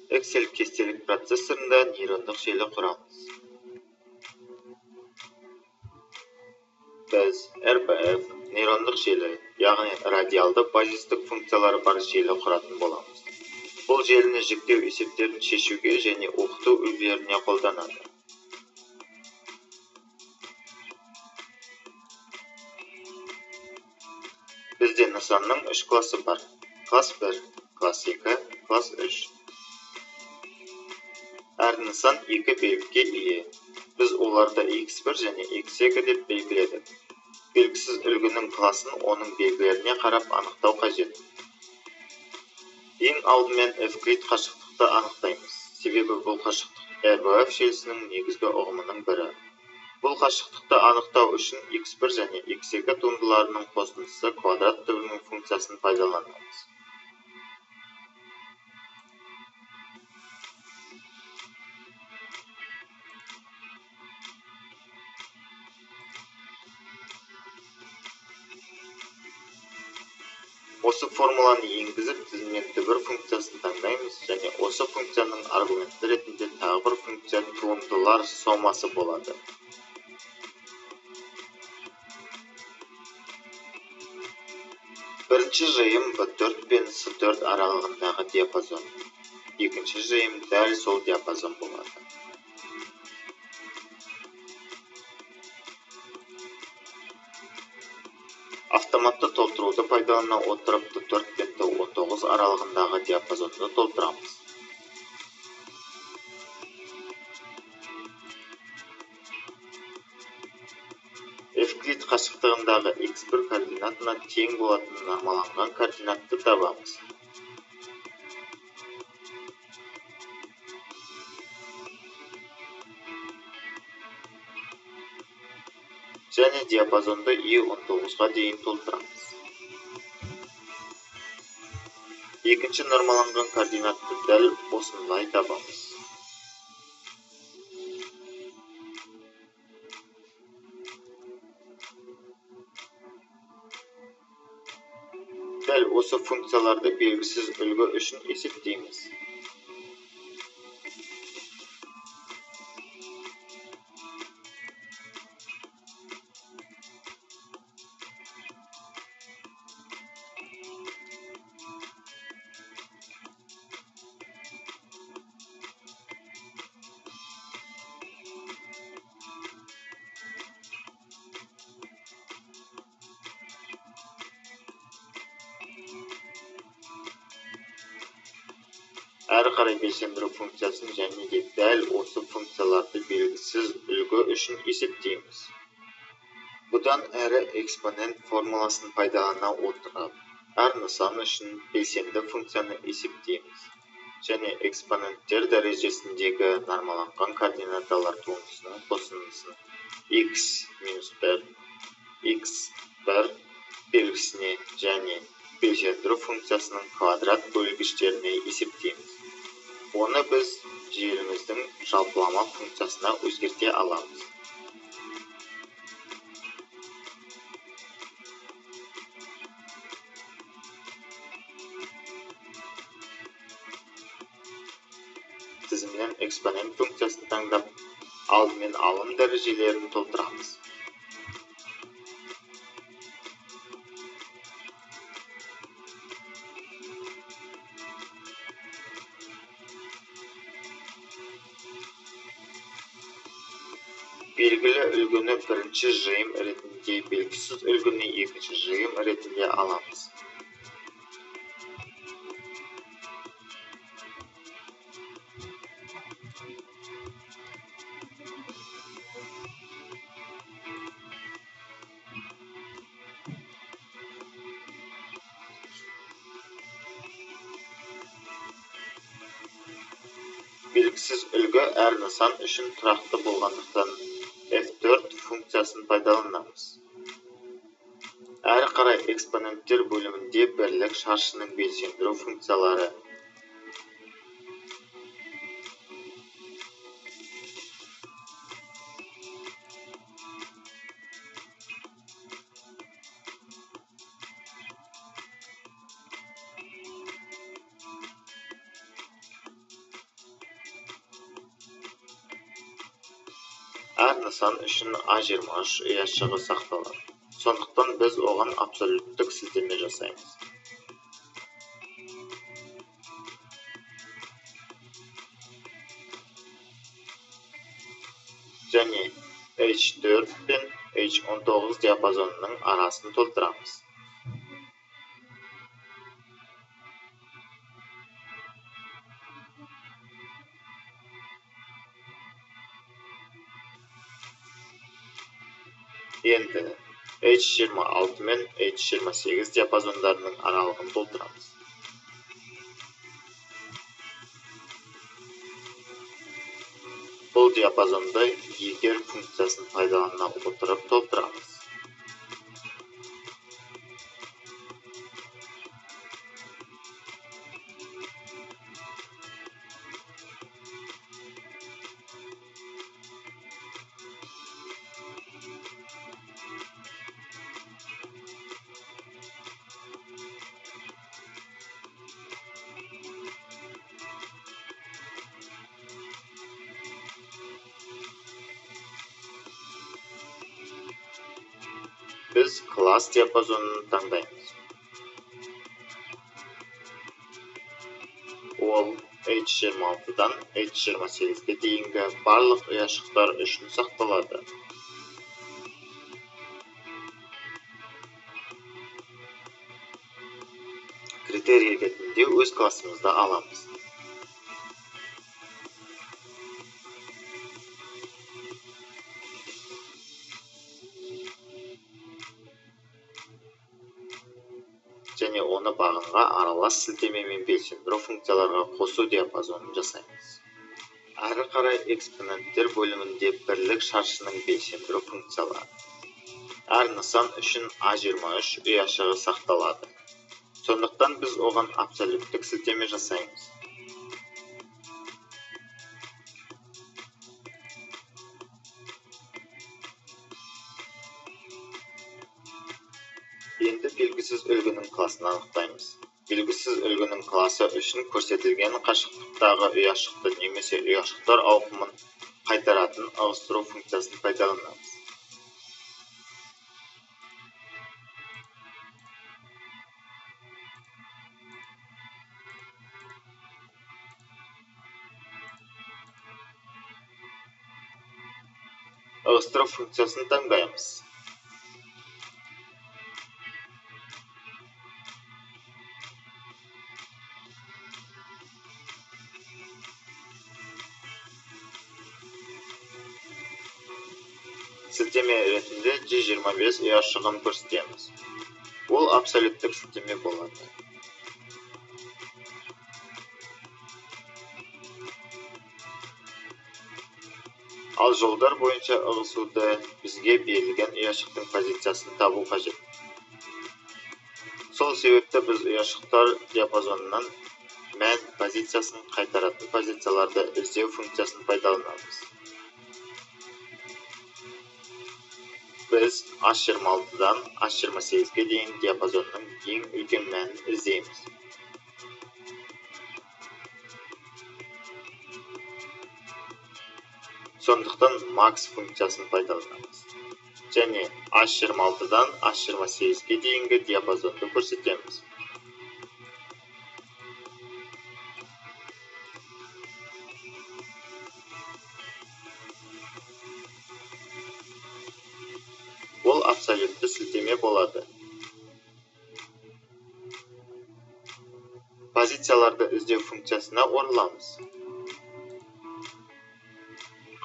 Excel кестелік процессорында нейрондық желі құрамыз. Біз RBF, нейрондық желі, яғни радиалды базистік функциялары бар желі құратын боламыз. Бұл желіні жіктеу есептерін шешуге және оқыту үлгілеріне қолданады. Бізде нысанның 3 класы бар. Класс 1, класс 2, класс 3. Әр нысан 2 белгіге ие. Біз оларды x1 және x2 деп белгіледік. Белгісіз үлгінің класын оның белгілеріне қарап анықтау қажет. Ең алдымен Евклид қашықтықты анықтаймыз. Себебі бұл қашықтық RBF желісінің негізгі ұғымының бірі. Бұл қашықтықты анықтау үшін x1 және x2 туындыларының қосындысы квадрат түбінің функциясын пайдаланамыз. Осы формуланы енгізіп, тізімнен түбір функциясын таңдаймыз және осы функцияның аргументі ретінде тағы бір функция туындылар сомасы болады. Бірінші жиым B4 пен C4 аралығындағы диапазон. Екінші жиым дәл сол диапазон болады. Автоматты толтыруды пайдалана отырып B4 пен D19 аралығындағы диапазонды толтырамыз. Евклид қашықтығындағы x1 координатына тең болатын нормаланған координатты табамыз. Және диапазонды E19-ға дейін толтырамыз. Екінші нормаланған координатты дәл осындай табамыз. Дәл осы функцияларды белгісіз үлгі үшін есептейміз. Әрі қарай белсендіру функциясын және де дәл осы функцияларды белгісіз үлгі үшін есептейміз. Бұдан әрі экспонент формуласын пайдалана отырып, әр нысан үшін белсенді функцияны есептейміз. Және экспоненттер дәрежесіндегі нормаланған координаталар туындысының қосындысын x-1, x1 белгісіне және белсендіру функциясының квадрат бөлгіштеріне есептейміз. Оны біз желіміздің жалпылама функциясына өзгерте аламыз. Тізімнен экспонент функциясын таңдап, алдымен алым дәрежелерін толтырамыз. Белгілі үлгіні бірінші жиым ретінде, белгісіз үлгіні екінші жиым ретінде аламыз. Белгісіз үлгі әр нысан үшін тұрақты болғандықтан F4 функциясын пайдаланамыз. Әрі қарай экспоненттер бөлімінде бірлік шаршының белсендіру функциялары. әр нысан үшін A23 ұяшығы сақталады. Сондықтан біз оған абсолюттік сілтеме жасаймыз. Және H4 пен H19 диапазонының арасын толтырамыз. Енді H26 мен H28 диапазондарының аралығын толтырамыз. Бұл диапазонды егер функциясын пайдалана отырып толтырамыз. Біз класс диапазонын таңдаймыз. Ол H26-дан H28-ге дейінгі барлық ұяшықтар үшін сақталады. Критерий ретінде өз классымызды аламыз. Және оны бағынға аралас сілтемемен белсендіру функцияларға қосу диапазонын жасаймыз. Әрі қарай экспоненттер бөлімінде бірлік шаршының белсендіру функциялары. Әр нысан үшін A23 ұяшығы сақталады. Сондықтан біз оған абсолюттік сілтеме жасаймыз. Енді белгісіз үлгінің класын анықтаймыз. Белгісіз үлгінің класы үшін көрсетілген қашықтықтағы ұяшықты немесе ұяшықтар ауқымын қайтаратын ығыстыру функциясын пайдаланамыз. Ығыстыру функциясын таңдаймыз. Сілтеме ретінде G25 ұяшығын көрсетеміз. Ол абсолюттік сілтеме болады. Ал жолдар бойынша ығысуды бізге берілген ұяшықтың позициясын табу қажет. Сол себепті біз ұяшықтар диапазонынан мән позициясын қайтаратын позицияларды іздеу функциясын пайдаланамыз. Біз H26-дан H28-ге дейін диапазонның ең үлкен мәнін іздейміз. Сондықтан max функциясын пайдаланамыз. Және H26-дан H28-ге дейінгі диапазонды көрсетеміз. Ол абсолютті сілтеме болады. Позицияларды іздеу функциясына ораламыз.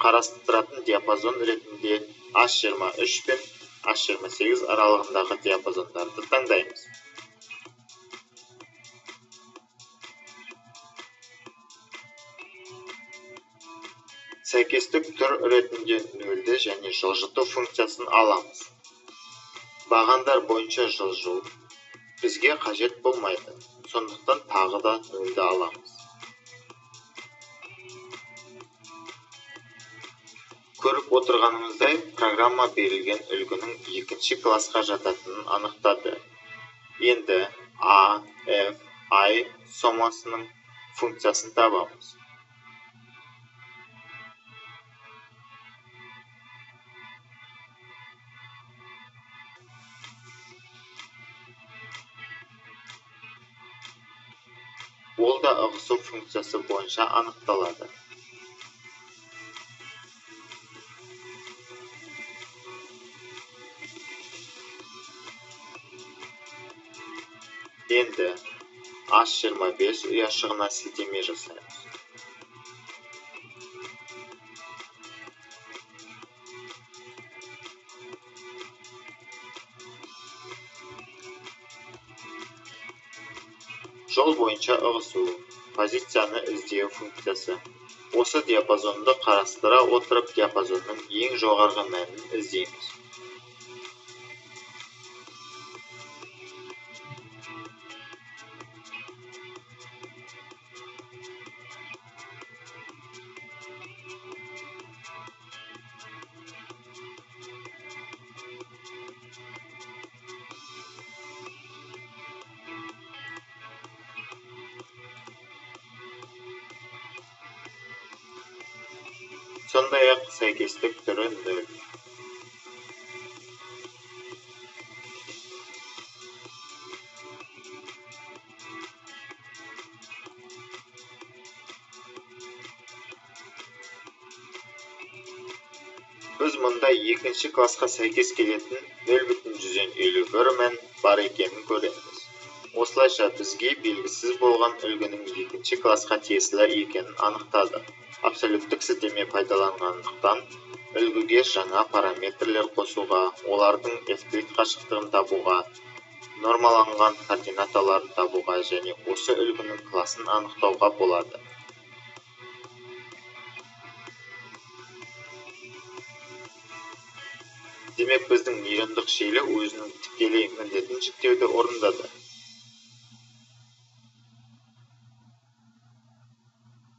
Қарастыратын диапазон ретінде H23 пен H28 аралығындағы диапазондарды таңдаймыз. Сәйкестік түр ретінде нөлді және жылжыту функциясын аламыз. Бағандар бойынша жылжу бізге қажет болмайды. Сондықтан тағы да нөлді аламыз. Көріп отырғанымыздай, программа берілген үлгінің екінші классқа жататынын анықтады. Енді A, F, I сомасының функциясын табамыз. Ол да ығысу функциясы бойынша анықталады. Енді H25 ұяшығына сілтеме жасаймыз. Жол бойынша ығысу, позицияны іздеу функциясы. Осы диапазонды қарастыра отырып диапазонның ең жоғарғы мәнін іздейміз. Сондай-ақ сәйкестік түрі 0. Біз мұнда екінші класқа сәйкес келетін 0,151 мән бар екенін көреміз. Осылайша бізге белгісіз болған үлгінің екінші класқа тиесілі екенін анықтады. Абсолюттік сілтеме пайдаланғандықтан үлгіге жаңа параметрлер қосуға, олардың евклид қашықтығын табуға, нормаланған координаталарын табуға және осы үлгінің класын анықтауға болады. Демек, біздің нейрондық желі өзінің тікелей міндетін жүктеуді орындады.